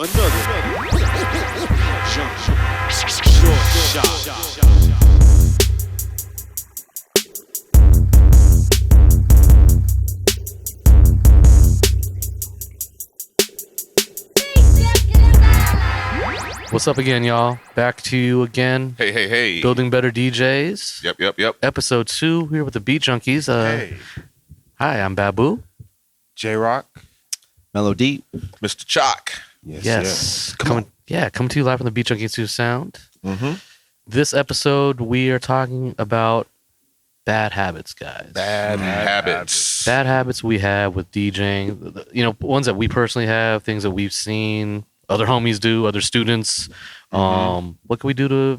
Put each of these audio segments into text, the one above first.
Another jump short shot. What's up again, y'all? Back to you again. Hey. Building Better DJs. Yep. Episode 2 here with the Beat Junkies. Hi, I'm Babu. J-Rock. Melody. Mr. Chalk. Yes. Coming to you live from the Beat Junkies 2 Sound. Mm-hmm. This episode, we are talking about bad habits, guys. Bad habits. Bad habits we have with DJing. You know, ones that we personally have, things that we've seen other homies do, other students. What can we do to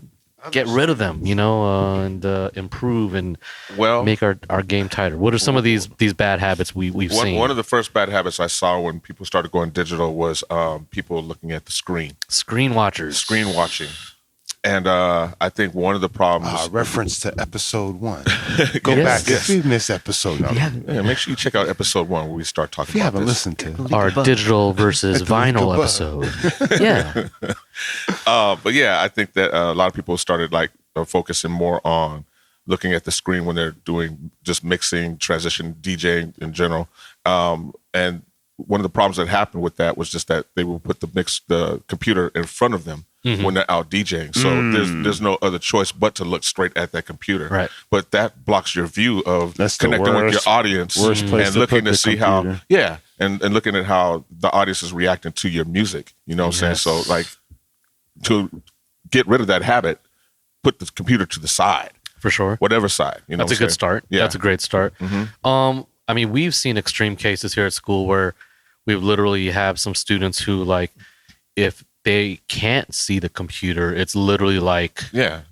get rid of them, and improve and make our game tighter? What are some of these bad habits we've seen? One of the first bad habits I saw when people started going digital was people looking at the screen. Screen watchers. Screen watching. And I think one of the problems... reference to episode 1. Go back if you missed episode. Yeah, make sure you check out episode 1 where we start talking if you about haven't this. listened to our digital versus vinyl episode. Yeah. But yeah, I think that a lot of people started focusing more on looking at the screen when they're doing just mixing, transition, DJing in general. And one of the problems that happened with that was just that they will put the computer in front of them when they're out DJing. So there's no other choice but to look straight at that computer. Right. But that blocks your view of connecting with your audience place and looking to see computer. how and looking at how the audience is reacting to your music. You know what I'm saying? So to get rid of that habit, put the computer to the side. For sure. Whatever side. That's a good start. Yeah. That's a great start. I mean, we've seen extreme cases here at school where we've literally have some students who if they can't see the computer, it's literally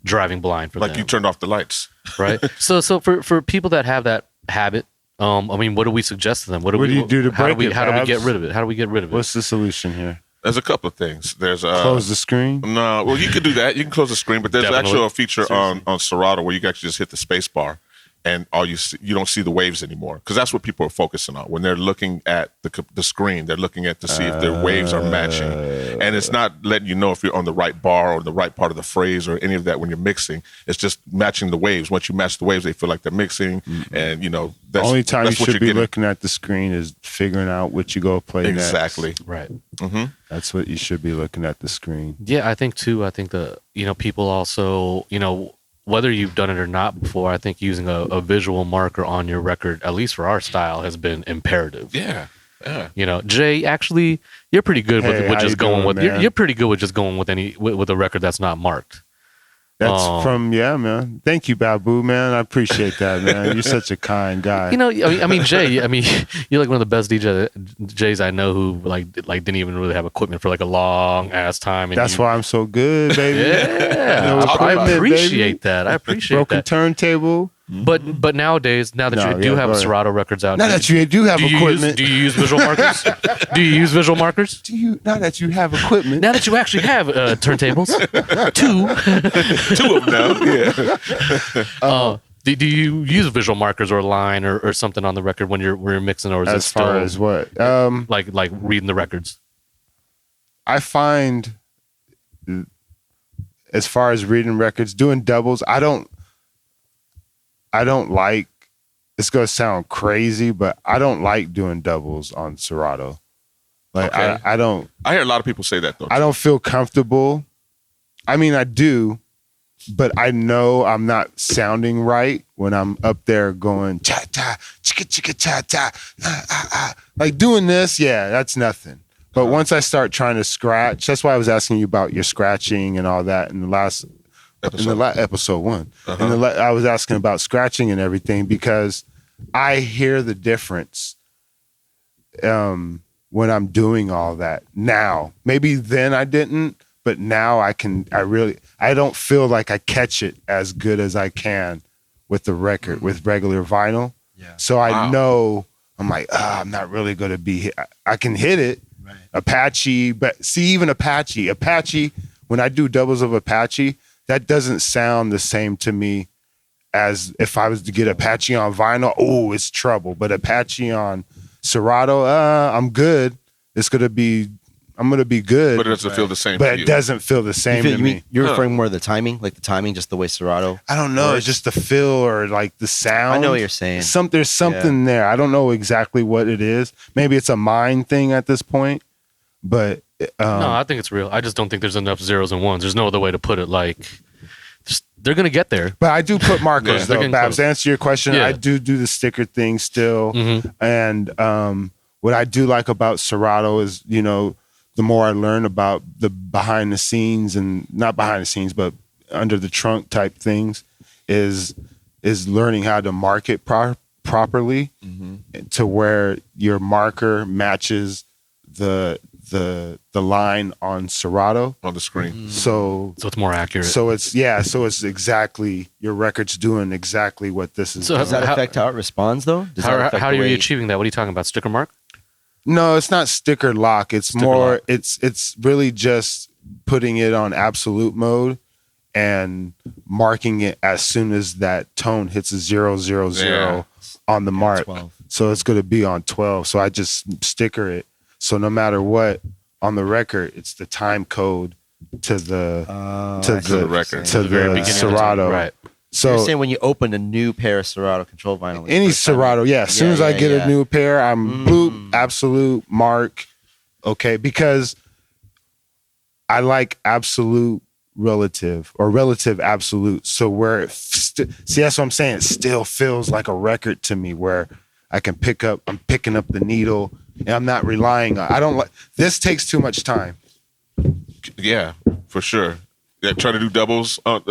driving blind for them. Like you turned off the lights. Right? So for people that have that habit, I mean, what do we suggest to them? What do you do to break it? How do we get rid of it? How do we get rid of it? What's the solution here? There's a couple of things. There's close the screen. No, well, you can do that. You can close the screen, but there's actually a feature on Serato where you can actually just hit the space bar, and you don't see the waves anymore, because that's what people are focusing on when they're looking at the screen. They're looking at to see if their waves are matching, and it's not letting you know if you're on the right bar or the right part of the phrase or any of that when you're mixing. It's just matching the waves. Once you match the waves, they feel like they're mixing, and that's the only time that's you what should be looking at the screen is figuring out what you go play exactly next. Right. Mm-hmm. That's what you should be looking at the screen. Yeah, I think the people also whether you've done it or not before, I think using a visual marker on your record, at least for our style, has been imperative. Yeah. Jay, actually, you're pretty good with just going with. You're pretty good with just going with with a record that's not marked. That's man. Thank you, Babu, man. I appreciate that, man. You're such a kind guy. I mean, Jay. You're like one of the best DJs I know who didn't even really have equipment for a long ass time. And that's why I'm so good, baby. Yeah, I appreciate that. I appreciate broken that. turntable. But nowadays, now that you do have Serato records out, now that you do have equipment, do you use visual markers? Do you use visual markers? Now that you have equipment, now that you actually have turntables, two of them now. Yeah. Do you use visual markers or a line or something on the record when you're mixing, or is it still as what like reading the records? I find, as far as reading records, doing doubles, I don't like, it's going to sound crazy, but I don't like doing doubles on Serato. Okay. I don't. I hear a lot of people say that, though. I don't feel comfortable. I mean, I do, but I know I'm not sounding right when I'm up there going cha-cha, chicka, cha-cha, like doing this, that's nothing. But once I start trying to scratch, that's why I was asking you about your scratching and all that in the last episode 1. I was asking about scratching and everything because I hear the difference when I'm doing all that now. Maybe then I didn't, but now I don't feel like I catch it as good as I can with the record, with regular vinyl. Yeah. So I know, I'm like, I'm not really going to be, I can hit it. Right. Apache, but see, even Apache, when I do doubles of Apache, that doesn't sound the same to me as if I was to get Apache on vinyl. Oh, it's trouble. But Apache on Serato, I'm good. It's going to be I'm gonna be good. But it doesn't feel the same. But to it you. doesn't feel the same to me. You're referring more to the timing, like the timing, just the way Serato. I don't know. works? It's just the feel or like the sound. I know what you're saying. There's something there. I don't know exactly what it is. Maybe it's a mind thing at this point. But No, I think it's real. I just don't think there's enough zeros and ones. There's no other way to put it. Like, they're gonna get there. But I do put markers Yeah, they're though, getting Babs. To close. answer your question, Yeah. I do the sticker thing still. And what I do like about Serato is, you know, the more I learn about the behind the scenes and not behind the scenes, but under the trunk type things, is learning how to market properly to where your marker matches the line on Serato. on the screen. So So it's more accurate. so it's exactly your record's doing exactly what this is. So doing. Does that How- affect how it responds, though? Does that how affect are the you way- achieving that? What are you talking about? Sticker mark? No, it's not sticker lock. It's Sticker more. lock. It's really just putting it on absolute mode and marking it as soon as that tone hits a 000 on the mark. 12. So it's going to be on 12. So I just sticker it. So no matter what on the record, it's the time code to the the record. to The very the beginning of the Serato. tone, right. So You're saying when you open a new pair of Serato control vinyl. like any first time Serato, you- yeah. As soon as I get yeah. a new pair, I'm boop, absolute, mark. Okay, because I like absolute relative or relative absolute. So where it see, that's what I'm saying. It still feels like a record to me where I'm picking up the needle and I'm not relying on, I don't like, this takes too much time. Yeah, for sure. Yeah, trying to do doubles Oh,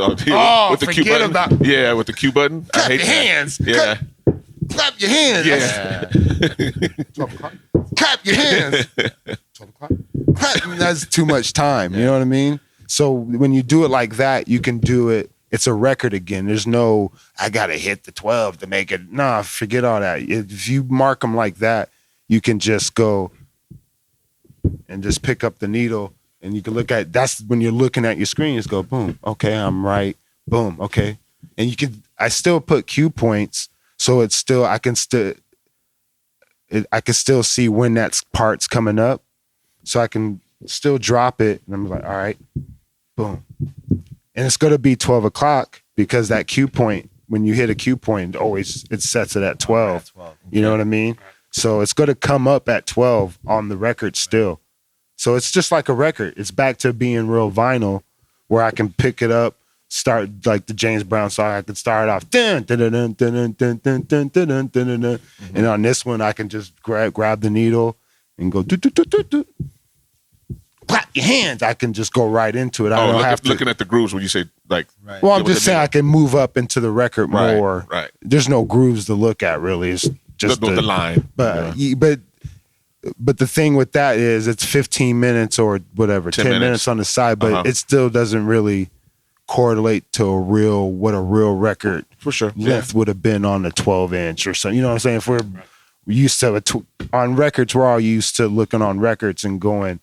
with the Q forget button. about- Yeah, with the Q button. I Clap hate your that. hands. Yeah, Clap your hands. yeah. 12 o'clock. Clap your hands. 12 o'clock. Clap. That's too much time. You know what I mean? So when you do it like that, you can do it. It's a record again. There's no, I got to hit the 12 to make it. Nah, forget all that. If you mark them like that, you can just go and just pick up the needle and you can look at, that's when you're looking at your screen, just go, boom, okay, I'm right. Boom, okay. And you can, I still put cue points. So it's still, I can still see when that part's coming up. So I can still drop it. And I'm like, all right, boom. And it's going to be 12 o'clock because that cue point, when you hit a cue point, it sets it at 12. You know what I mean? So it's going to come up at 12 on the record still. So it's just like a record. It's back to being real vinyl where I can pick it up, start like the James Brown song. I can start off, dun, dun, dun, dun, dun, dun, dun, dun, dun, dun, dun, dun. And on this one, I can just grab the needle and go, do, do, do, do, do. Clap your hands. I can just go right into it. I don't have to. Looking at the grooves when you say like. Right. Well, I'm with just the saying I can move up into the record Right, more. right. There's no grooves to look at really. It's just the line. But the thing with that is it's 15 minutes or whatever, 10 minutes. minutes on the side, but it still doesn't really correlate to what a real record For sure. length would have been on a 12-inch or something. You know what I'm saying? If we're used to on records, we're all used to looking on records and going,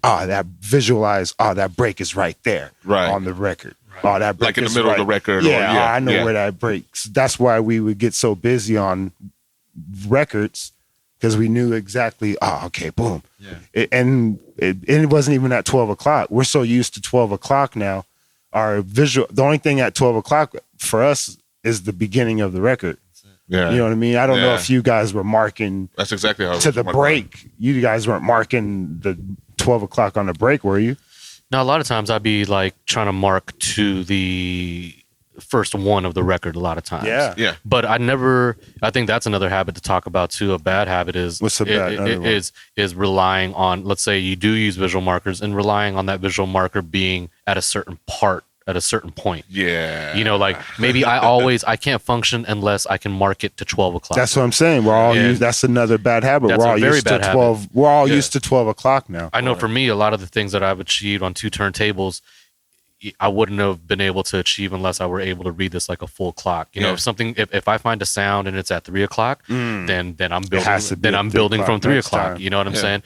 that break is right there Right. on the record. Oh, that break Like in the is middle of right. the record or- Yeah, yeah, I know yeah. where that breaks. That's why we would get so busy on records because we knew exactly. Oh, okay, boom. Yeah. It wasn't even at 12 o'clock. We're so used to 12 o'clock now. Our visual, the only thing at 12 o'clock for us is the beginning of the record. Yeah. You know what I mean? I don't know Yeah. if you guys were marking That's exactly how it to was the marked. break. You guys weren't marking the 12 o'clock on the break, were you? Now, a lot of times I'd be like trying to mark to the first one of the record a lot of times. Yeah. Yeah. But I think that's another habit to talk about too. A bad habit is What's a bad- another one? is relying on, let's say you do use visual markers and relying on that visual marker being at a certain part at a certain point. Yeah. You know, like maybe I can't function unless I can mark it to 12 o'clock. That's what I'm saying. We're all Yeah. used. That's another bad habit. That's We're a all very used to bad 12. We're all Yeah. used to 12 o'clock now. I know for me, a lot of the things that I've achieved on two turntables, I wouldn't have been able to achieve unless I were able to read this like a full clock. You know, Yeah. if I find a sound and it's at 3 o'clock, then I'm building. has to be Then at I'm 3 building from o'clock 3 next o'clock. time. You know what I'm Yeah. saying?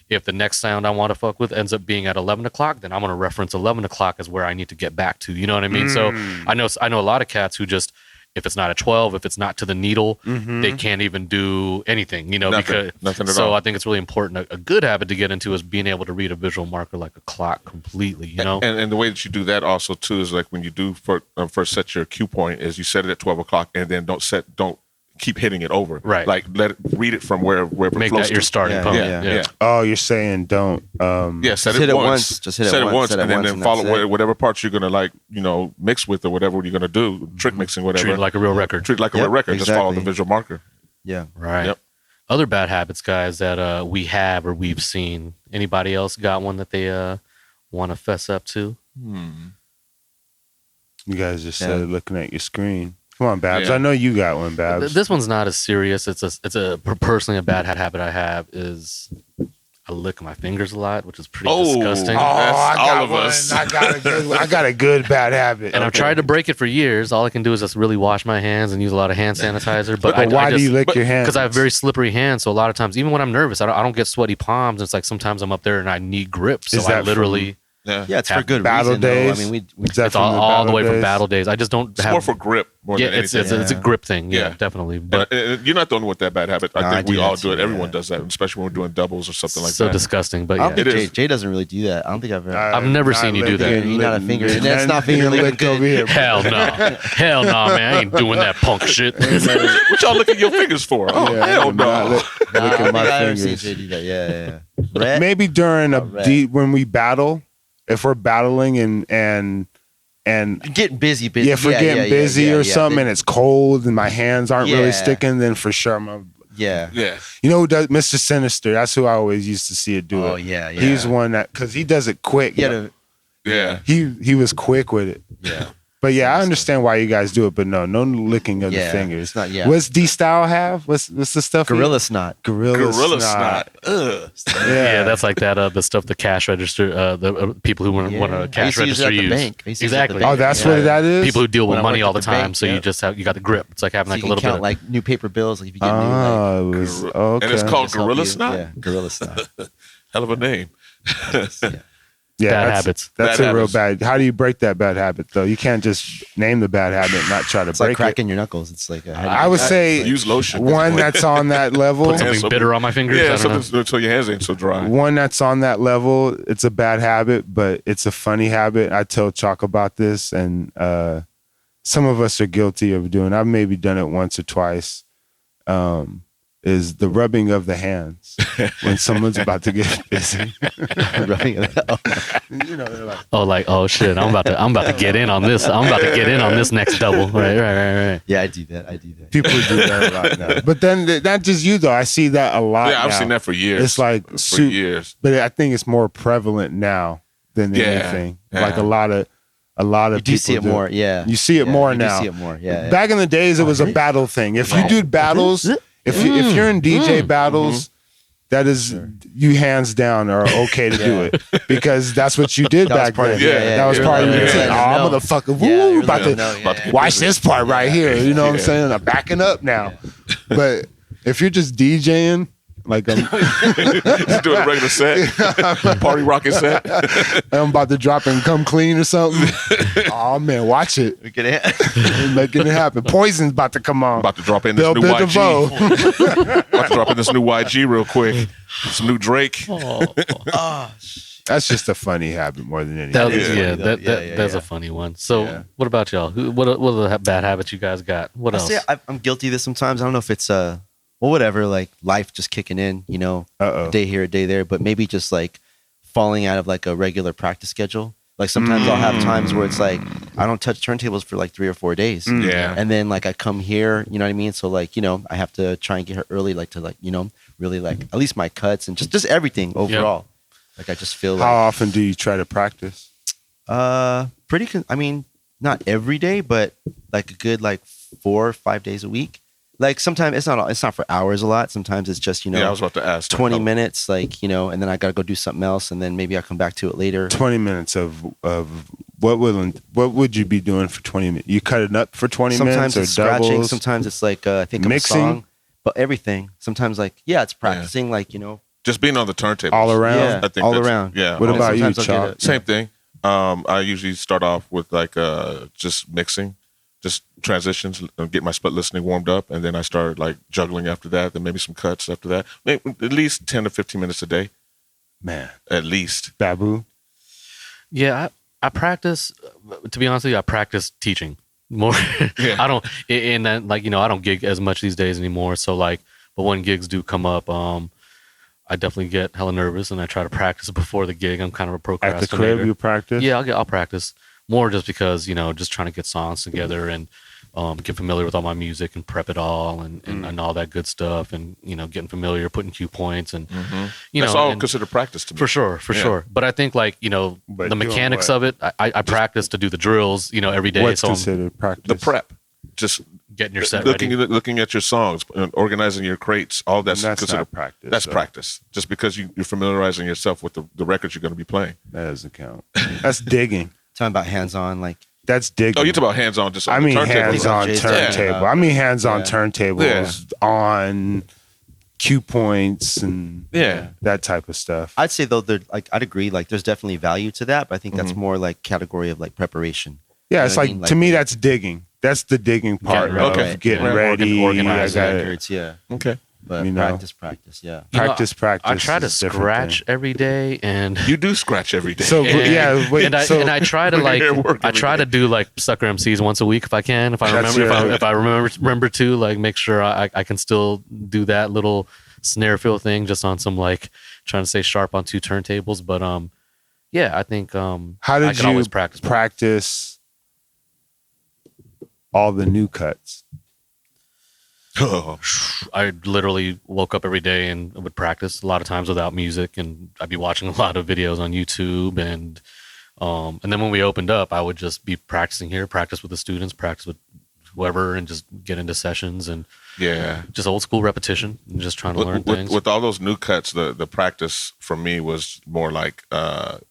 If the next sound I want to fuck with ends up being at 11 o'clock, then I'm gonna reference 11 o'clock as where I need to get back to. You know what I mean? So I know a lot of cats who just if it's not a 12, if it's not to the needle, they can't even do anything, Nothing at so all. I think it's really important. A good habit to get into is being able to read a visual marker like a clock completely, And the way that you do that also too is like when you do first set your cue point is you set it at 12 o'clock and then don't keep hitting it over. Right. Like read it from where it make flows that your to. starting point. Yeah. Oh, you're saying don't. Yeah, set Just hit it it once. once. Just hit it once, set it and then, once, then and follow that's it. whatever parts you're gonna mix with or whatever you're gonna do, trick mixing, whatever. Treat it like a real record. Treat it like a Yep, real record. Just follow the exactly. visual marker. Yeah. Right. Yep. Other bad habits, guys, that we have or we've seen. Anybody else got one that they want to fess up to? You guys just Yeah. started looking at your screen. Come on, Babs. Yeah. I know you got one, Babs. This one's not as serious. It's personally a bad habit I have is I lick my fingers a lot, which is pretty disgusting. Oh, I That's all got of one. us. I got a good bad habit. And I've tried to break it for years. All I can do is just really wash my hands and use a lot of hand sanitizer. But why do you lick your hands? Because I have very slippery hands. So a lot of times, even when I'm nervous, I don't get sweaty palms. It's like sometimes I'm up there and I need grip. So Is I that literally, Yeah. Yeah, it's for good battle reason. though. days? I mean, we Is that it's from all the way from days? battle days. I just don't It's have. more for grip more yeah, than it's anything. a grip thing. Yeah, Yeah. definitely. But You're not the only one with that bad habit. No, I I think do we all that do it. too, Everyone yeah. does that, especially when we're doing doubles or something like so that. disgusting. But I yeah, don't think It Jay, is. Jay doesn't really do that. I don't think I've ever. I've never seen you do that. You're not a finger. And that's not finger lick licking over good. here. hell no, hell no, man. I ain't doing that punk shit. What y'all looking at your fingers for? Oh, Yeah, hell I'm not no. Nah, I licking don't think my I've ever seen fingers. Jay do that. Yeah. Rhett? Maybe during Red. when we battle, if we're battling and Getting busy. yeah, if we're getting busy or something, then- and it's cold and my hands aren't really Yeah. sticking, then for sure I'm a, Yeah. Yeah. you know who does Mr. Sinister? That's who I always used to see it do Oh it. yeah. He's one that because he does it quick. Yeah. Yeah. He was quick with it. Yeah. But yeah, I understand why you guys do it, but no licking of the Yeah, fingers. it's not- yeah. What's D Style have? What's the stuff? Gorilla snot. Gorilla Snot. Ugh. Yeah, that's like that. The stuff the cash register, the people who want Yeah. to I cash used to use it register at the use. bank. I used to use it at the Exactly. bank. Oh, that's Yeah. what that is. People who deal with When I money worked all the at the time, bank, so yeah. you got the grip. It's like having So like you a can little count bit. like new paper bills. Like if you get new like. Oh, it was okay. And it's called just help Gorilla you. Snot? Yeah. Gorilla snot. Hell of a name. Yeah, Bad that's- habits. That's Bad a real habits. bad. How do you break that bad habit though? You can't just name the bad habit and not try to It's like break it. cracking your knuckles. It's like I would say Use lotion. one that's on that level. Put something something- bitter on my fingers. Yeah, I don't know. something so your hands ain't so dry. One that's on that level, it's a bad habit, but it's a funny habit. I tell Chalk about this, and some of us are guilty of doing. I've maybe done it once or twice. Is the rubbing of the hands when someone's about to get busy. rubbing it out. You know, they're like, Oh shit! I'm about to get in on this. I'm about to get in on this next double. Right. Yeah, I do that. people do that a lot now. But then not just you though. I see that a lot. Yeah, I've now. seen that for years. It's like for years. but I think it's more prevalent now than Yeah, anything. yeah. Like a lot of You do people see it more. Yeah. You see it Yeah, more you do now. see it more. Yeah. Back in the days, it was a battle thing. If you do battles, if you're in DJ battles, that is you hands down are okay to do it because that's what you did That was back part then. of- yeah, that was yeah, part of yeah, your yeah. routine. Yeah, Oh, no. motherfucker! Yeah, Woo! you're About letting to them know, yeah. watch this part right here. You know what I'm Yeah. saying? I'm backing up now. But if you're just DJing, like I'm Just doing a regular set, party rocking set. I'm about to drop and come clean or something. Oh man, watch it. We can Making it happen. Poison's about to come on. About to drop in this Bill new Bill YG. DeVoe. About to drop in this new YG real quick. Some new Drake. That's just a funny habit more than That anything. was, Yeah. yeah, Yeah, that's yeah. a funny one. So, Yeah. what about y'all? What are the bad habits you guys got? What I else? say I'm guilty of this sometimes. I don't know if it's well, whatever, like life just kicking in, you know, Uh-oh. a day here, a day there, but maybe just like falling out of like a regular practice schedule. Like sometimes I'll have times where it's like I don't touch turntables for like 3 or 4 days. Yeah. And then like I come here, you know what I mean? So like, you know, I have to try and get here early, like to like, you know, really like at least my cuts and just everything overall. Like I just feel How like often do you try to practice? I mean, not every day, but like a good like 4 or 5 days a week. Like sometimes it's not for hours a lot. Sometimes it's just, you know, Yeah, I was about to ask. 20 minutes, like, you know, and then I got to go do something else. And then maybe I'll come back to it later. 20 minutes of what would you be doing for 20 minutes? You cut it up for 20 Sometimes minutes or it's scratching. doubles? Sometimes it's like, I think of a Mixing? song, but everything. Sometimes like, yeah, it's practicing, like, you know, Just being on the turntable. all around? Yeah. I think all that's- around. Yeah. What And about you, sometimes I'll Chalk? get Same thing. I usually start off with like just mixing, just transitions, get my split listening warmed up, and then I start like juggling after that. Then maybe some cuts after that. Maybe at least 10 to 15 minutes a day, Man, at least. Babu. Yeah, I practice. To be honest with you, I practice teaching more. Yeah. I don't, and then like I don't gig as much these days anymore. So like, but when gigs do come up, I definitely get hella nervous and I try to practice before the gig. I'm kind of a At procrastinator. the crib, you practice? Yeah, I'll practice more just because just trying to get songs together and get familiar with all my music and prep it all and all that good stuff and getting familiar, putting cue points and That's all considered practice to me. for sure. But I think like But the doing mechanics what? of it, I practice to do the drills every day. What's so I'm considered practice? The prep, just getting your set looking ready. looking at your songs, organizing your crates, all that's And that's considered not practice. That's so practice. Just because you're familiarizing yourself with the records you're going to be playing. That doesn't count. That's digging. Talking about hands-on, like That's digging. Oh, you're talking about hands-on, just on I the mean turntable. hands-on Jay's turntable. talking I mean hands-on Yeah. turntables on cue points and Yeah. that type of stuff. I'd say though, I'd agree. Like, there's definitely value to that, but I think Mm-hmm. that's more like category of like preparation. Yeah, You it's know what I like mean? to Like- me that's digging. That's the digging part Getting of ready. getting Okay. ready. Organizing I gotta- Records, yeah. Okay. But You know. practice, yeah. Practice. I try to is a different scratch thing. every day and You do scratch every day. So and, yeah, wait. and I so and I try to We're like here working I every try day. to do like sucker MCs once a week if I can. If I That's remember your- if I remember to like make sure I can still do that little snare fill thing just on some like trying to stay sharp on two turntables. But yeah, I think how I did can you always practice. practice all the new cuts? Oh, I literally woke up every day and would practice a lot of times without music, and I'd be watching a lot of videos on YouTube, and then when we opened up, I would just be practicing here, practice with the students, practice with whoever, and just get into sessions and yeah. just old school repetition and just trying to learn things. With all those new cuts, the practice for me was more like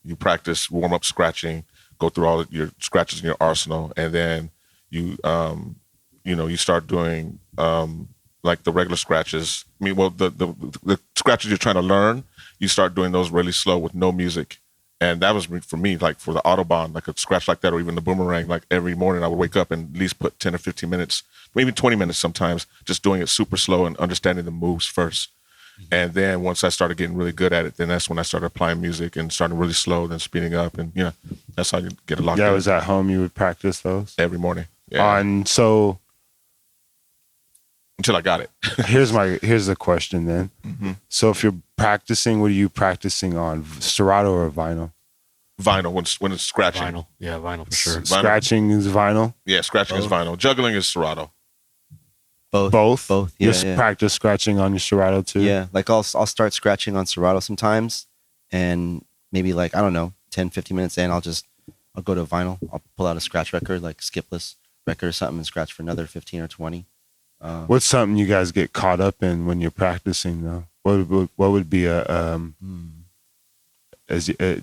you practice warm up scratching, go through all of your scratches in your arsenal, and then you you start doing like the regular scratches. I mean, well, the scratches you're trying to learn, you start doing those really slow with no music. And that was for me, like for the Autobahn, like a scratch like that, or even the Boomerang, like every morning I would wake up and at least put 10 or 15 minutes, maybe 20 minutes sometimes, just doing it super slow and understanding the moves first. And then once I started getting really good at it, then that's when I started applying music and starting really slow, then speeding up. And, that's how you get it locked Yeah, in. was at home. You would practice those Every morning. Yeah. so. Until I got it. Here's the question then. Mm-hmm. So if you're practicing, what are you practicing on? Serato or vinyl? Vinyl, when it's scratching. Vinyl, yeah, vinyl for sure. Vinyl. Scratching is vinyl. Yeah, scratching is vinyl. Juggling is Serato. Both. Yeah, Just yeah. practice scratching on your Serato too. Yeah, like I'll start scratching on Serato sometimes, and maybe like, I don't know, 10, 15 minutes in, I'll go to vinyl. I'll pull out a scratch record, like skipless record or something, and scratch for another 15 or 20. What's something you guys get caught up in when you're practicing though? What would be a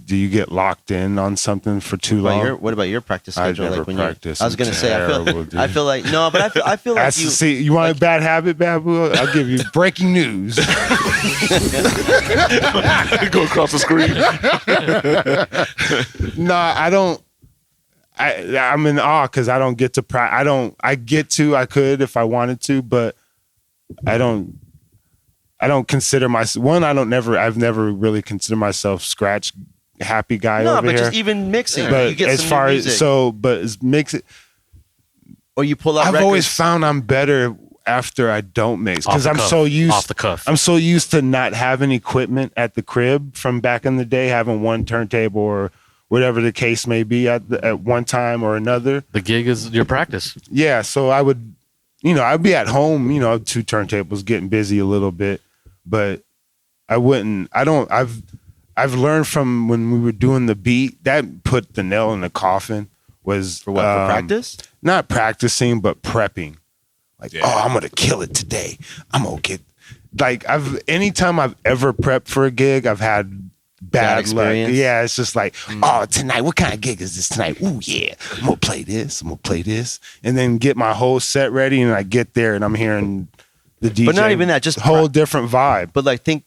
do you get locked in on something for too long? What about your practice I schedule? never Like when practice. I was gonna say, Terrible, dude. I feel like no, but I feel like That's you. see, you want a bad habit, Babu? I'll give you breaking news. Go across the screen. No, I don't. I'm in awe because I don't get to I could if I wanted to, but I don't consider myself one. I've never really considered myself scratch happy guy No, over but here. just even mixing, you But get as some far new as music. but as mix it, or you pull out. I've records. always found I'm better after I don't mix Off because the I'm cuff. so used Off the cuff. I'm so used to not having equipment at the crib from back in the day, having one turntable or whatever the case may be at one time or another. The gig is your practice. Yeah, so I would, I'd be at home, two turntables, getting busy a little bit, but I've learned from when we were doing the beat, that put the nail in the coffin was For what? For practice? not practicing, but prepping. Like, Yeah. I'm gonna kill it today. I'm gonna get anytime I've ever prepped for a gig, I've had bad luck. experience? Yeah, it's just like, oh, tonight, what kind of gig is this tonight? Ooh, yeah, I'm gonna play this. And then get my whole set ready, and I get there, and I'm hearing the DJ. But not even that, just whole different vibe. But like think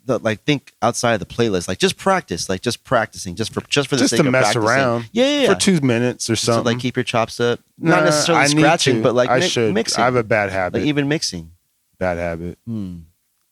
outside of the playlist, like just practice, like just practicing, just for the Just sake to of mess practicing. around. Yeah. For 2 minutes or Just to, something. like keep your chops up. Nah, Not necessarily I need scratching, to. but like I should. mixing. I have a bad habit. like even mixing. Bad habit. Hmm.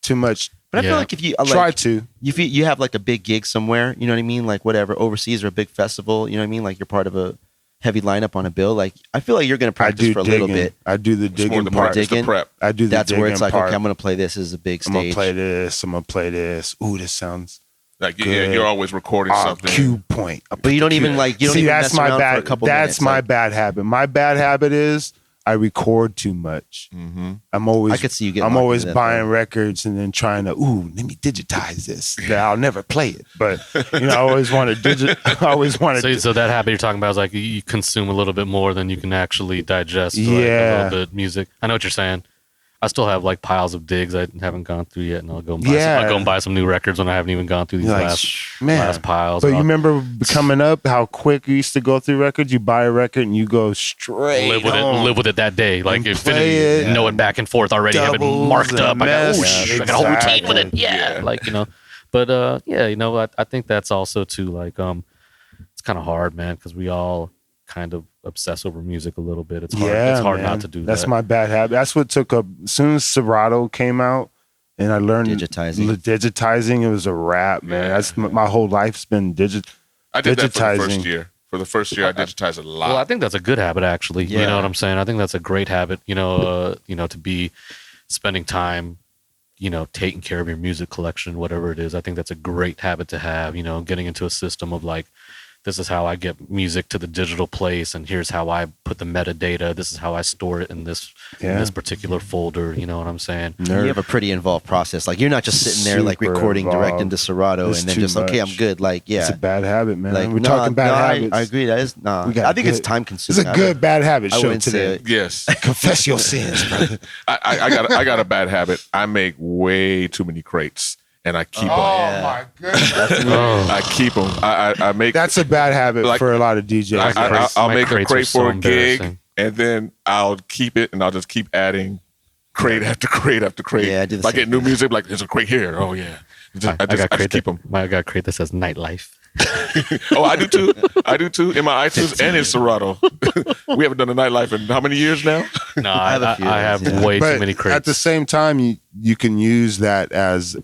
Too much. But I Yeah. feel like if you Try like, to. if you have like a big gig somewhere, you know what I mean, like whatever, overseas or a big festival, you know what I mean, like you're part of a heavy lineup on a bill. Like I feel like you're gonna I practice do for a digging. little bit. I do the It's more digging the part. prep. It's the Digging. prep. I do the That's digging where it's like, part. okay, I'm gonna play this as a big I'm stage. gonna play this. I'm gonna play this. Ooh, this sounds. Like Good. you're always recording something. Cue point. But you don't even like you don't See, even that's mess my around bad. for a couple That's minutes. my Like, bad habit. My bad habit is I record too much. Mm-hmm. I'm always. I could see you getting I'm locked always into that, buying though. records and then trying to. Ooh, let me digitize this. I'll never play it, but you know, I always want to I always want to. So that habit you're talking about is like you consume a little bit more than you can actually digest. Like, Yeah. a little bit music. I know what you're saying. I still have like piles of digs I haven't gone through yet, and I'll go and buy Yeah. I'll go and buy some new records when I haven't even gone through these You're like, last piles. But you I'll remember coming up how quick you used to go through records? You buy a record and you go straight. live with it that day, like And infinity, play it, know it back and forth already, have it doubles marked and up. I got, mess. whoosh, Yeah, I got a whole routine with it. exactly. Yeah, like But yeah, I think that's also too like it's kind of hard, man, because we all kind of obsess over music a little bit. It's hard. Yeah, It's hard man. not to do That's that. my bad habit. That's what took up. As soon as Serato came out, and I learned digitizing, it was a wrap, man. Yeah. That's my whole life's been digit. I did that for the first digitizing. year. For the first year, I digitized a lot. Well, I think that's a good habit, actually. You Yeah. know what I'm saying? I think that's a great habit. To be spending time, taking care of your music collection, whatever it is. I think that's a great habit to have. Getting into a system of like, this is how I get music to the digital place, and here's how I put the metadata. This is how I store it in this particular folder. You know what I'm saying? you have a pretty involved process. Like you're not just sitting there like Super recording direct involved. into Serato It's and then too just okay, I'm much. good. Like It's yeah, a bad habit, man. like We're talking bad habits. I agree. That is We got I think it's good- time It's consuming. a good bad habit I show wouldn't say today. it. yes, Confess your sins, brother. I got a bad habit. I make way too many crates, and I keep them. yeah. my goodness. I keep them. I make. That's a bad habit Like- for a lot of DJs. I'll My make a crates are crate so for a gig, embarrassing. and then I'll keep it, and I'll just keep adding crate after crate after crate. Yeah, I do the If I same get new music, like there's a crate here. Oh yeah, I just keep them. I got a crate that says nightlife. Oh, I do too. I do too. In my iTunes and in Serato. We haven't done a nightlife in how many years now? No, I have a few of have those, yeah. way But too many crates. at the same time, you can use that as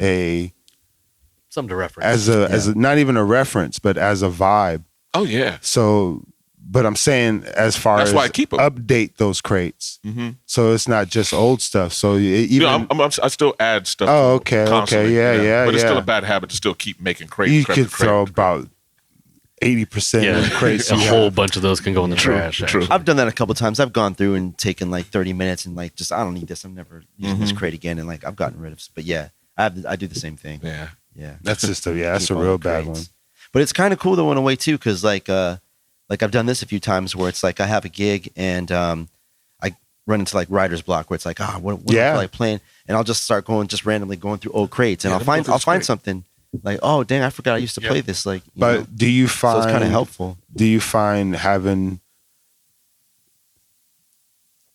Something to reference. as a, not even a reference, but as a vibe. Oh yeah. So, but I'm saying as far That's as why I keep 'em. update those crates, Mm-hmm. so it's not just old stuff. So even I still add stuff. Oh, to it okay, constantly, yeah, But it's yeah. still a bad habit to still keep making crates. you crate could to crate throw to crate. about 80% of the crates. a you whole have. bunch of those can go in the trash. True. actually. I've done that a couple times. I've gone through and taken like 30 minutes and like just I don't need this. I'm never using this crate again. And like I've gotten rid of. But yeah, I do the same thing. Yeah. Yeah, That's just that's Keep a all real the bad crates. one. But it's kind of cool though in a way too, because like I've done this a few times where it's like I have a gig and I run into like writer's block where it's like what Yeah. am I playing, and I'll just start randomly going through old crates and Yeah, I'll let me go find through I'll this find crate. something like oh dang I forgot I used to Yeah. play this like you know. But do you So find it's kind of helpful. Do you find having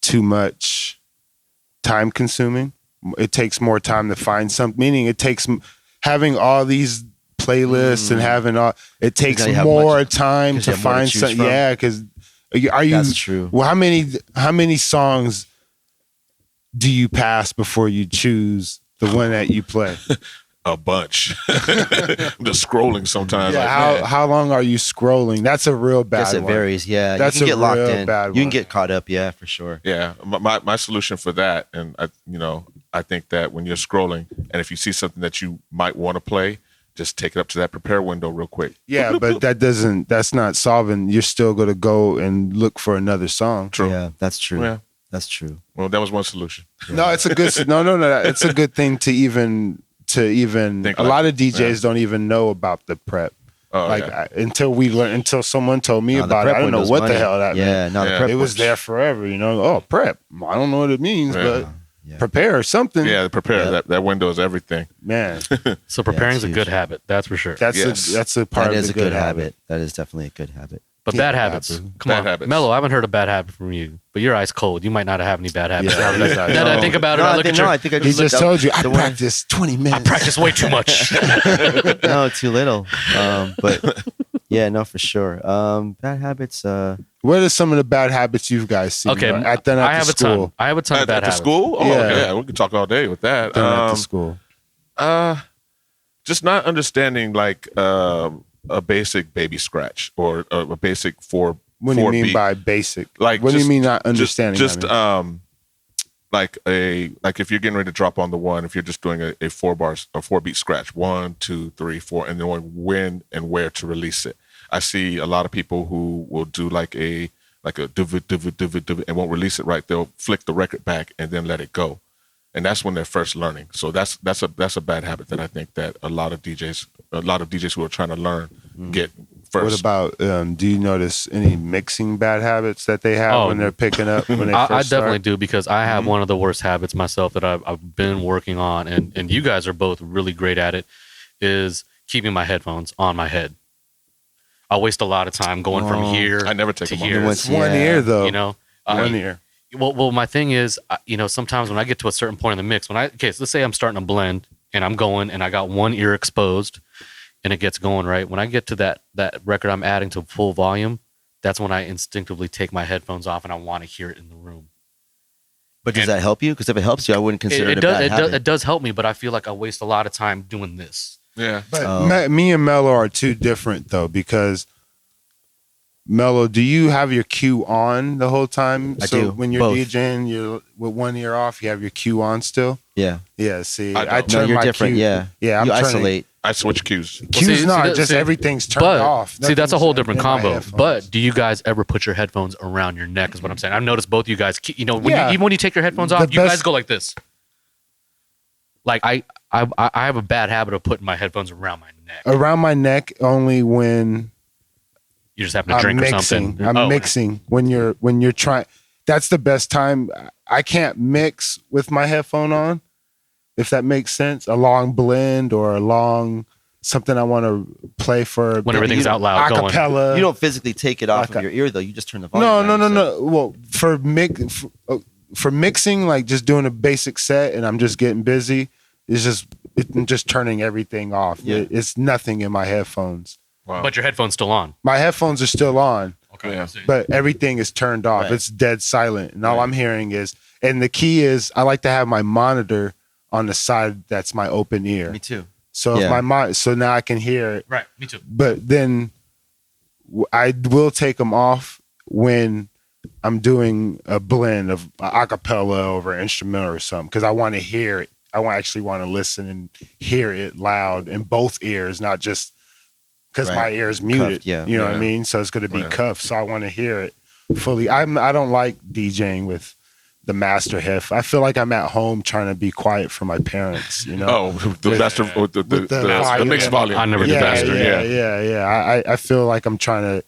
too much time consuming? It takes more time to find something. Meaning, it takes having all these playlists and having all. It takes gotta have more much- time 'cause to you have more to find choose something. from. Yeah, because are you? That's true. Well, how many songs do you pass before you choose the one that you play? A bunch. I'm just scrolling sometimes. Yeah, like, man. how long are you scrolling? That's a real bad Guess it one. varies. Yeah, That's you can a get locked real in. bad You can one. get caught up. Yeah, for sure. Yeah, my solution for that, and I think that when you're scrolling, and if you see something that you might want to play, just take it up to that prepare window real quick. Yeah, but that's not solving. You're still going to go and look for another song. True. Yeah, that's true. Yeah. That's true. Well, that was one solution. No, it's a good no. It's a good thing to even Think a like lot of it. DJs don't even know about the prep. Oh, Like yeah. until someone told me No, the about it, prep I don't know window's what money. the hell that Yeah, meant. no, the Yeah. prep It was works. there forever, Oh, prep. I don't know what it means, Yeah. but Yeah. prepare or something. Yeah, prepare. Yeah. That window is everything. Man, So preparing is it's a huge. good habit, that's for sure. that's Yes. a part That of is the a good habit. That is definitely a good habit. But Yeah, bad habits. happen. Come Bad on, habits. Mello. I haven't heard a bad habit from you, but you're ice cold. You might not have any bad habits. Yeah, now he's that ice I cold. think about it, No, I I look think, at no, your. I think I He just just looked up told you I the one- practiced 20 minutes. Practice way too much. No, too little. But yeah, no, for sure. Bad habits. What are some of the bad habits you guys seen? Okay, at the I have a school. ton. I have a ton of At bad the habits. school? Oh, Yeah. okay, yeah, we could talk all day with that. Done at the school. Just not understanding like a basic baby scratch or a basic four. What do you mean 4-beat. by basic? Like, what do you just- mean not understanding? Just I mean? like if you're getting ready to drop on the one, if you're just doing a 4-beat scratch, 1, 2, 3, 4, and knowing when and where to release it. I see a lot of people who will do like a div and won't release it right. They'll flick the record back and then let it go, and that's when they're first learning. So that's a bad habit that I think that a lot of DJs who are trying to learn get first. What about? Do you notice any mixing bad habits that they have when they're picking up? When they first I definitely start? do because I have one of the worst habits myself that I've been working on, and you guys are both really great at it. Is keeping my headphones on my head. I waste a lot of time going from here. I never take to them off. here. It's one Yeah. ear though. You know, one ear. Well, my thing is, sometimes when I get to a certain point in the mix, so let's say I'm starting to blend and I'm going and I got one ear exposed and it gets going right. When I get to that record I'm adding to full volume, that's when I instinctively take my headphones off and I want to hear it in the room. But does that help you? Because if it helps you, I wouldn't consider it, a bad habit. It does help me, but I feel like I waste a lot of time doing this. Yeah. But me and Mello are two different though, because Mello, do you have your cue on the whole time? I so do, when you're both. DJing, you're with one ear off, you have your cue on still? Yeah. Yeah, see, I don't. No, turn you're my different. cue- Yeah. Yeah, I'm you turning- isolate. I switch cues. Cue's see, not, that- just see- everything's turned But off. see, that's a whole different Nothing's in my combo. headphones. But do you guys ever put your headphones around your neck? Is what I'm saying. I've noticed both you guys. When Yeah. even when you take your headphones The off, you guys best- go like this. Like I have a bad habit of putting my headphones around my neck. Around my neck only when You just happen to I'm drink or mixing. something. I'm Oh, mixing when you're trying. That's the best time. I can't mix with my headphone on, if that makes sense. A long blend or a long something I want to play for When everything's out loud going. acapella. You don't physically take it off Like of your ear though. You just turn the volume No, down. no. so- Well, for mixing, like just doing a basic set, and I'm just getting busy. It's just turning everything off. Yeah. It's nothing in my headphones. Wow. But your headphones still on. My headphones are still on, Okay. Yeah. but everything is turned off. Right. It's dead silent, and all I'm hearing is. And the key is, I like to have my monitor on the side that's my open ear. Me too. So Yeah. so now I can hear it. Right. Me too. But then I will take them off when I'm doing a blend of a cappella over instrumental or something, because I want to hear it. I actually want to listen and hear it loud in both ears, not just because Right. my ear is muted. Cuffed, yeah. You know what I Yeah. mean? So it's going to be Yeah. cuffed. So I want to hear it fully. I don't like DJing with the master hef. I feel like I'm at home trying to be quiet for my parents. You know? Oh, the master, with the volume. mixed volume. I never did yeah, that. yeah. I feel like I'm trying to.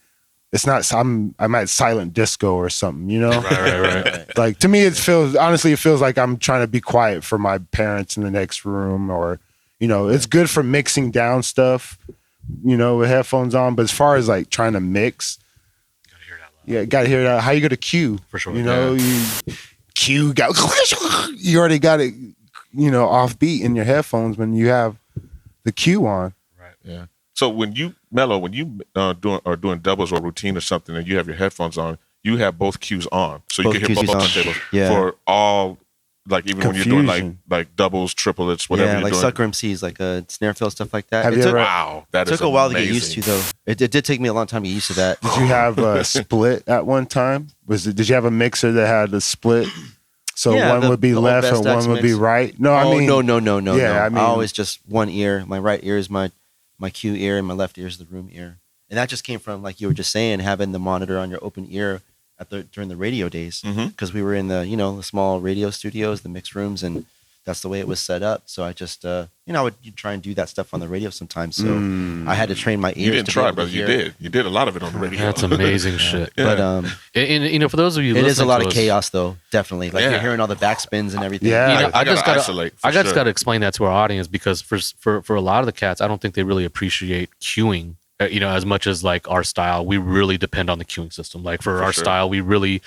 It's not. I'm at silent disco or something. You know. Right. Like to me, it feels like I'm trying to be quiet for my parents in the next room, or it's good for mixing down stuff, with headphones on. But as far as like trying to mix, gotta hear that. How you go to Q? For sure. You already got it, offbeat in your headphones when you have the Q on. Yeah. So when you doing doubles or routine or something, and you have your headphones on, you have both cues on, so you Both can hear cues both on. tables Yeah. for all. Like even when you're doing Confusion. like doubles, triplets, whatever Yeah, you're like doing. sucker MCs, like snare fill stuff like that. Have It you took, ever- Wow, that it is took a while to get amazing. used to though. It did take me a long time to get used to that. Did you have a split at one time? Did you have a mixer that had a split? So Yeah, one would be the old left and Vestax one would be mix. right. No, I Oh, mean no. Yeah, no. I mean- always just one ear. My right ear is my cue ear, and my left ear is the room ear. And that just came from, like you were just saying, having the monitor on your open ear during the radio days, Mhm. because we were in the the small radio studios, the mix rooms, and that's the way it was set up. So I just I would try and do that stuff on the radio sometimes. So I had to train my ears. You didn't to try, be able to brother. You hear. did. You did a lot of it on the radio. That's amazing shit. But And for those of you, it is a listening lot to of us, chaos though. Definitely, like Yeah. you're hearing all the backspins and everything. Yeah. I gotta just gotta isolate, for I just sure. gotta explain that to our audience, because for a lot of the cats, I don't think they really appreciate cueing as much as like our style, we really depend on the cueing system. Like for our sure. style, we really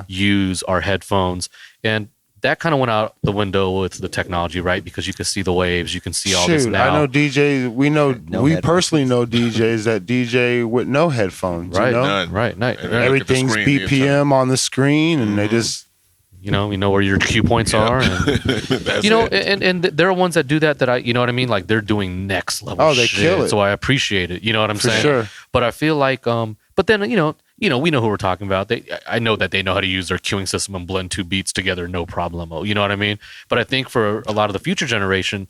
use our headphones, and that kind of went out the window with the technology, right? Because you can see the waves, you can see all this now. I know DJs. We personally know DJs that DJ with no headphones. Right, you know? None. right. Everything's Look at the screen BPM on the screen, and they just You know where your cue points are, and That's you know, it. and there are ones that do that I, you know what I mean? Like they're doing next level. Oh, they shit, kill it. So I appreciate it. You know what I'm For saying? sure. But I feel like, but then we know who we're talking about. I know that they know how to use their queuing system and blend two beats together, no problemo. You know what I mean? But I think for a lot of the future generation,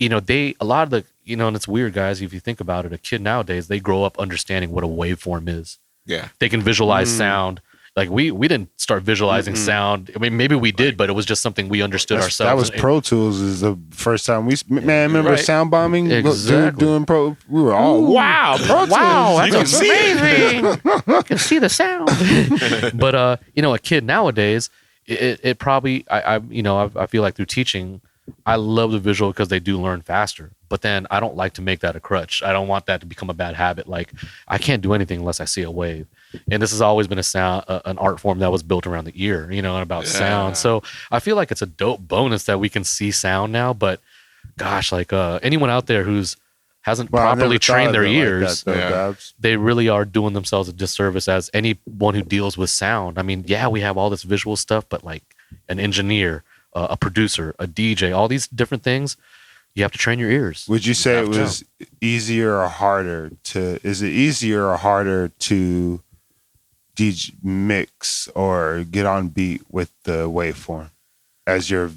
and it's weird, guys. If you think about it, a kid nowadays, they grow up understanding what a waveform is. Yeah. They can visualize sound. Like we didn't start visualizing sound. I mean, maybe we did, but it was just something we understood ourselves. that was Pro Tools is the first time remember Right. sound bombing? Exactly. Doing Pro. We were all wow, Pro Tools. Wow, You can that's see it. amazing. You can see the sound. But a kid nowadays, it probably I feel like through teaching, I love the visual because they do learn faster. But then I don't like to make that a crutch. I don't want that to become a bad habit. Like I can't do anything unless I see a wave. And this has always been an art form that was built around the ear, and about sound. So I feel like it's a dope bonus that we can see sound now. But gosh, like anyone out there hasn't Well, I never properly thought trained of their it like ears, that, though, Yeah. Babs. they really are doing themselves a disservice as anyone who deals with sound. I mean, yeah, we have all this visual stuff, but like an engineer, a producer, a DJ, all these different things, you have to train your ears. Would you say it have to. was easier or harder to? Is it easier or harder to DJ mix or get on beat with the waveform as your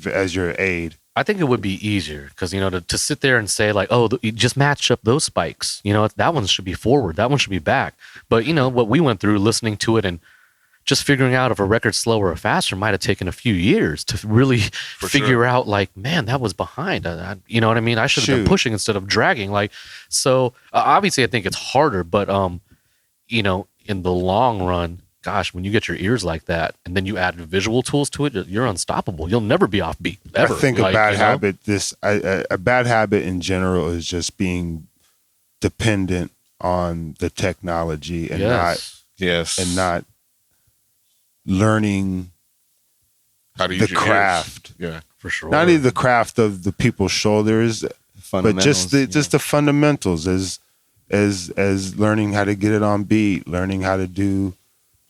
aid? I think it would be easier because, to sit there and say like, oh, you just match up those spikes. That one should be forward. That one should be back. But, what we went through listening to it and just figuring out if a record's slower or faster might have taken a few years to really figure out like, man, that was behind. You know what I mean? I should have been pushing instead of dragging. Like, so obviously I think it's harder, but, in the long run, gosh, when you get your ears like that and then you add visual tools to it, you're unstoppable. You'll never be off beat ever. I think a bad habit. A bad habit in general is just being dependent on the technology and not learning How to the use your ears. craft. Yeah. for sure. Not even the craft of the people's shoulders, but just the fundamentals as learning how to get it on beat, learning how to do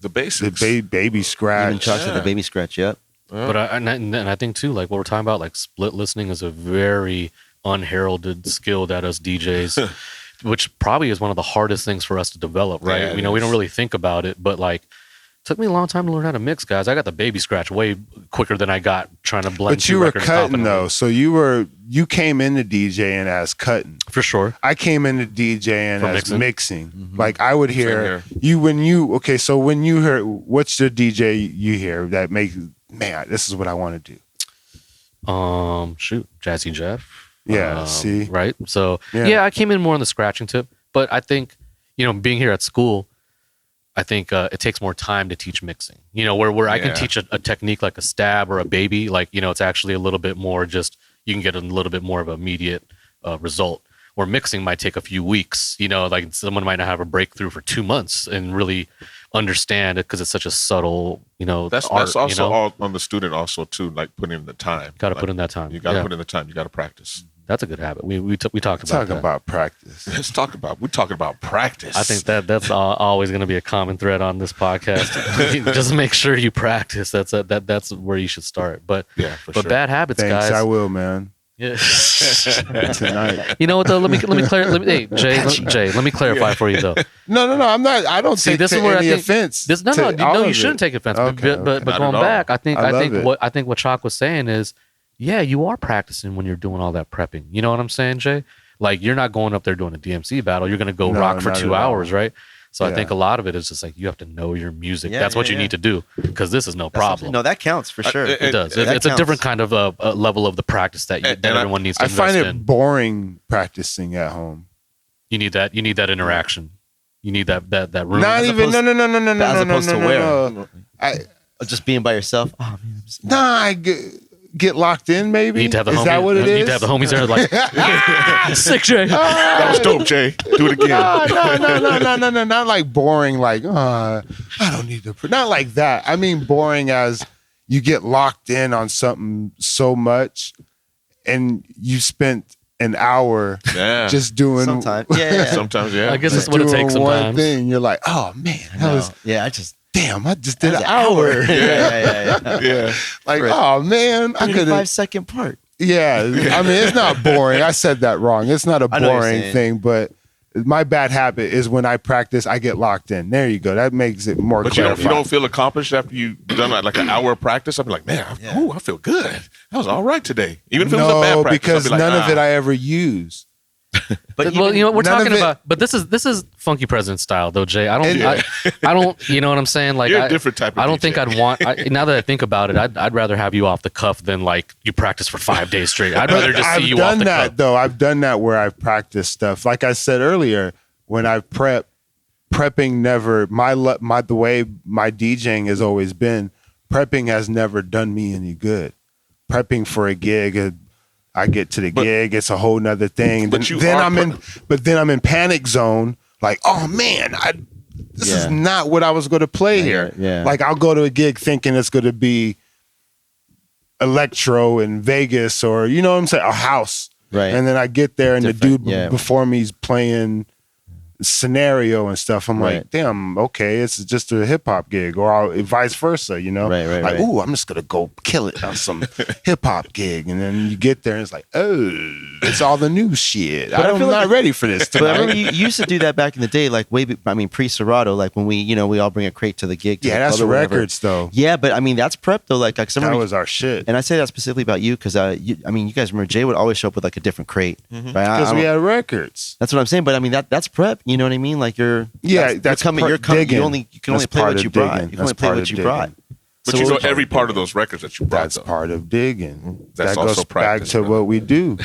The basics. the baby scratch. Even Chuck said the baby scratch. Yep. But I think too, like what we're talking about, like split listening is a very unheralded skill that us DJs, which probably is one of the hardest things for us to develop, right? Yeah, We don't really think about it, but like took me a long time to learn how to mix, guys. I got the baby scratch way quicker than I got trying to blend. But you were cutting though, so you came into DJing as cutting. for sure. I came into DJing For as mixing. mixing. Like I would hear you when you hear what's the DJ you hear that makes this is what I want to do. Jazzy Jeff. Yeah, see? Right. So Yeah. yeah, I came in more on the scratching tip, but I think being here at school, I think it takes more time to teach mixing. Where I can teach a technique like a stab or a baby, like it's actually a little bit more just you can get a little bit more of an immediate result. Where mixing might take a few weeks. Like someone might not have a breakthrough for 2 months and really understand it because it's such a subtle, That's art, also all on the student also too, like putting in the time. Got to put in that time. You got to Yeah. put in the time. You got to practice. That's a good habit. We talked about Talking that. about practice. We're talking about practice. I think that's always going to be a common thread on this podcast. Just make sure you practice. That's where you should start. But Yeah, for but sure. bad habits, Thanks, guys. I will, man. Yeah. Tonight. You know what though? Let me Jay, let me clarify for you though. No. I'm not. I don't See, take this is any where I think offense. you shouldn't take offense. Okay, but Not going at all. back, I think love it. what Chalk was saying is, yeah, you are practicing when you're doing all that prepping. You know what I'm saying, Jay? Like you're not going up there doing a DMC battle. You're going to go No, rock for not 2 at all. hours, right? So I Yeah. think a lot of it is just like you have to know your music. Yeah, That's what yeah, you yeah. need to do because this is no That's what I'm problem. saying. No, that counts for sure. It does. That It's a counts. different kind of level of the practice that And everyone needs to I invest find it in. boring practicing at home. You need that interaction. You need that room. Not as even. opposed- No. as opposed to where? no. I Just being by yourself. Oh man. nah. get locked in, maybe? You need to have the is homies, that what it you is? need to have the homies there like, sick Jay. That was dope, Jay. Do it again. No, not like boring, like, I don't need to, not like that. I mean, boring as you get locked in on something so much and you spent an hour Yeah. just doing Sometimes, yeah. Sometimes, yeah. I guess that's just what it doing takes one sometimes. thing. You're like, oh man, that was, Yeah, I just damn, I just did that an was hour. yeah. yeah. Like, Right. oh man, I could have. 5-second part. Yeah, I mean, it's not boring. I said that wrong. It's not a I know what you're boring saying. thing, but my bad habit is when I practice, I get locked in. There you go. That makes it more But you clarified. don't feel accomplished after you've done like an hour of practice. I'd be like, man, I feel good. That was all right today. Even if it was a bad No, practice. because I'd be like, none of it I ever use. But Well, you know, we're none talking of it- about, but this is Funky President style though, Jay. I Yeah. don't, you know what I'm saying? Like, You're a different type of I don't DJ. think I'd want. now that I think about it, I'd rather have you off the cuff than like you practice for 5 days straight. I'd rather just see I've you done off the that cuff. though. I've done that where I've practiced stuff. Like I said earlier, when I prepping never the way my DJing has always been. Prepping has never done me any good. Prepping for a gig, I get to the gig, it's a whole nother thing. But then I'm in panic zone. Like, oh man, this is Yeah. not what I was going to play here. Yeah. Like I'll go to a gig thinking it's going to be electro in Vegas or you know what I'm saying, a house. Right. And then I get there and Different, the dude yeah. before me's playing scenario and stuff. I'm like, Right. damn, okay, it's just a hip hop gig, or vice versa, you know? Right, like, right. ooh, I'm just gonna go kill it on some hip hop gig, and then you get there and it's like, oh, it's all the new shit. But I I'm feel not like- ready for this But I remember tonight. you used to do that back in the day, like pre-Serato, like when we all bring a crate to the gig. To Yeah, the that's club or whatever. records though. Yeah, but I mean that's prep though. Like, That remember, was our shit. and I say that specifically about you because you guys remember Jay would always show up with like a different crate, right? Because we had records. That's what I'm saying. But I mean that's prep. You know what I mean? Like you're That's coming. part- You're coming. digging. You can only That's play part what of you brought. digging. You can only That's play part what of you digging. brought. But you know every part of those records that you brought. That's though. part of digging. That's that also goes back practice, to brother. what we do.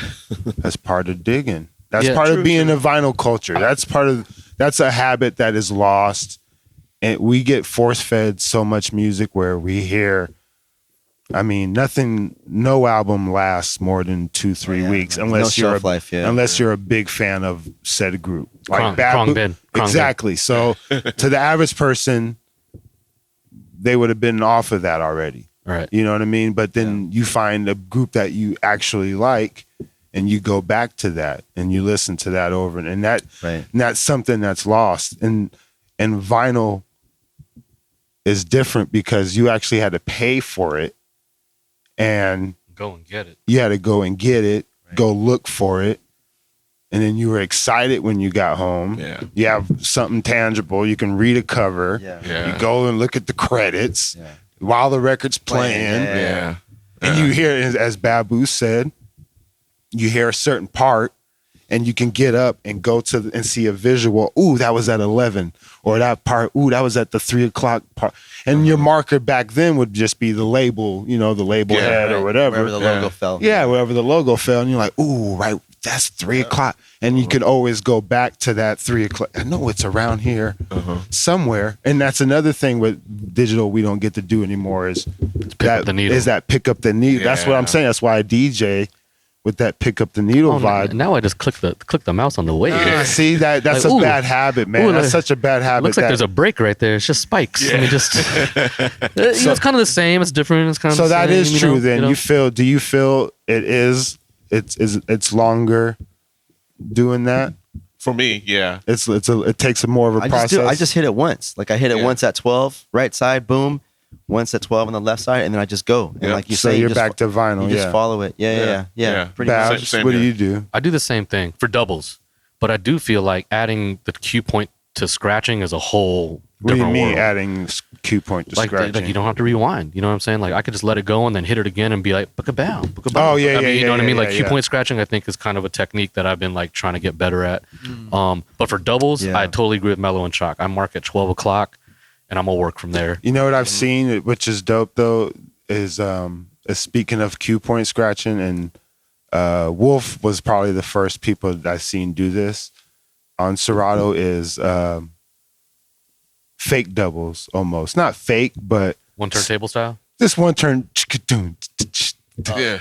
That's part of digging. That's Yeah. part True, of being a vinyl culture. That's a habit that is lost. And we get force fed so much music where we hear, I mean, no album lasts more than 2-3 weeks unless No you're shelf life, yeah. unless you're a big fan of said group. Krong Bad Boo- Ben. Krong Exactly. So to the average person, they would have been off of that already. Right. You know what I mean? But then you find a group that you actually like and you go back to that and you listen to that over and that Right. and that's something that's lost. And vinyl is different because you actually had to pay for it and Go and get it. you had to go and get it, go look for it. And then you were excited when you got home. Yeah. You have something tangible. You can read a cover. Yeah. Yeah. You go and look at the credits Yeah. while the record's playing. yeah. Yeah. And you hear, as Babu said, you hear a certain part and you can get up and go and see a visual. Ooh, that was at 11. Or that part, ooh, that was at the 3 o'clock part. And your marker back then would just be the label, the label Yeah, head or whatever. Wherever the logo fell. Yeah, wherever the logo fell. And you're like, ooh, right, that's 3 o'clock. And you could always go back to that 3 o'clock. I know it's around here somewhere. And that's another thing with digital we don't get to do anymore is pick up the needle. pick up the needle. That's what I'm Yeah. saying. That's why I DJ with that pick up the needle Oh, vibe. now I just click the mouse on the wave. See, that's Like, a ooh. bad habit, man. Ooh, That's look- such a bad habit. Looks like that- there's a break right there. It's just spikes. I mean, just it's kind of the same. It's different. It's kind of so the that same, is you true. know, Then you know? do you feel it's longer doing that? For me, yeah. It takes a more of a I process. just hit it once. Like I hit it Yeah. once at 12, right side, boom. Once at 12 on the left side, and then I just go. And Yeah. like you so say, you're you back to vinyl. You just Yeah. follow it. Yeah. Yeah. Pretty much. Babs, Same what do here. you do? I do the same thing for doubles, but I do feel like adding the cue point to scratching is a whole What do you different mean world. adding cue point to Like scratching? you don't have to rewind. You know what I'm saying? Like I could just let it go and then hit it again and be like, book-a-bow, book-a-bow. Oh, yeah, I mean, yeah, you know what I yeah, mean? Like yeah, cue yeah. point scratching, I think is kind of a technique that I've been like trying to get better at. But for doubles, Yeah. I totally agree with Mello and Chalk. I mark at 12 o'clock, and I'm gonna work from there. You know what I've seen, which is dope though, is speaking of cue point scratching, and Wolf was probably the first people that I've seen do this on Serato is fake doubles almost. Not fake, but One turntable style. this one turn Yeah.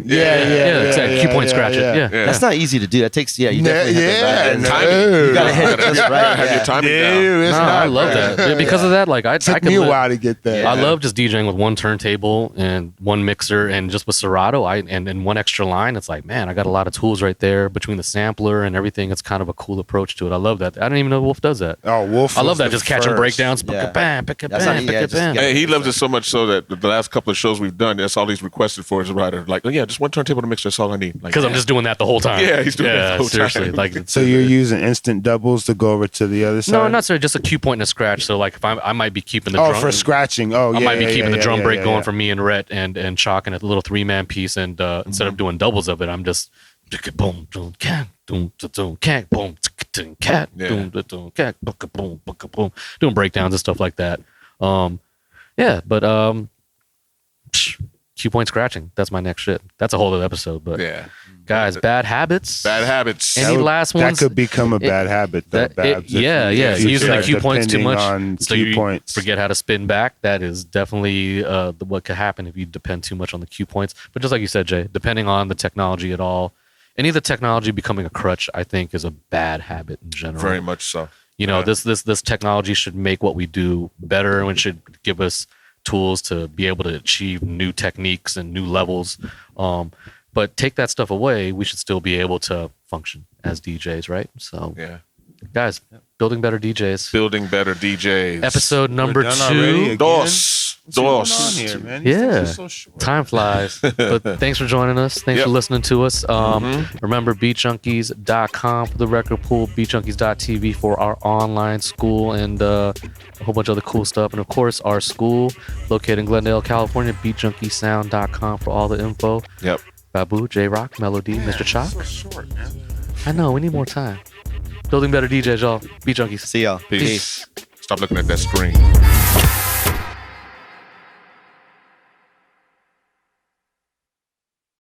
Yeah, exactly. Cue point scratch it. Yeah. That's not easy to do. That takes you definitely have to Timing. You gotta hit it just right. Have your Yeah. timing down. Dude, it's No, not I love bad. that. Because of that, like I Took could me a while to get there. I love just DJing with one turntable and one mixer, and just with Serato, and one extra line. It's like, man, I got a lot of tools right there between the sampler and everything. It's kind of a cool approach to it. I love that. I didn't even know Wolf does that. Oh, Wolf. I love was that. the Just catching first. breakdowns. Yeah. Bam, pick it, That's bam, how- pick yeah, it, just bam. get- Hey, he loves it so much so that the last couple of shows we've done, that's all he's requested for as a writer. Like, oh, yeah, just one turntable to mix. That's all I need. Like, Because I'm just doing that the whole time. Yeah, he's doing that the whole seriously. time. Like, So you're using instant doubles to go over to the other side? no, not necessarily just a cue point and a scratch. So like, if I might be keeping the Oh, drum for scratching. Oh, yeah. I might be yeah, keeping yeah, the drum yeah, break yeah, going yeah. for me and Rhett and chalking it a little 3-man piece. And instead of doing doubles of it, I'm just boom, boom, cat, boom, boom, cat, boom, cat, boom, boom, cat, boom, boom, doing breakdowns and stuff like that. Yeah, but cue point scratching. That's my next shit. That's a whole other episode. But yeah. guys, bad habits. Bad habits. Any last That ones? could become a bad habit, though, That- Babs. yeah. If you Using the start cue points too depending much, on so cue you points. forget how to spin back. That is definitely what could happen if you depend too much on the cue points. But just like you said, Jay, depending on the technology at all, any of the technology becoming a crutch, I think, is a bad habit in general. Very much so. You know, Yeah. this technology should make what we do better, and it should give us tools to be able to achieve new techniques and new levels. But take that stuff away, we should still be able to function as DJs, right? So, Yeah. guys, building better DJs. Building better DJs. Episode number We're done already 2. again? Dos. What's going on Dos. here, man? Yeah. These things are so short. Time flies. But thanks for joining us. Thanks Yep. for listening to us. Remember, beatjunkies.com for the record pool, beatjunkies.tv for our online school, and a whole bunch of other cool stuff. And of course, our school located in Glendale, California, beatjunkiesound.com for all the info. Yep. Babu, J-Rock, Melody, Mr. Chalk. So short, man. I know, we need more time. Building better DJs, y'all. Beat Junkies. See y'all. Peace. Stop looking at that screen.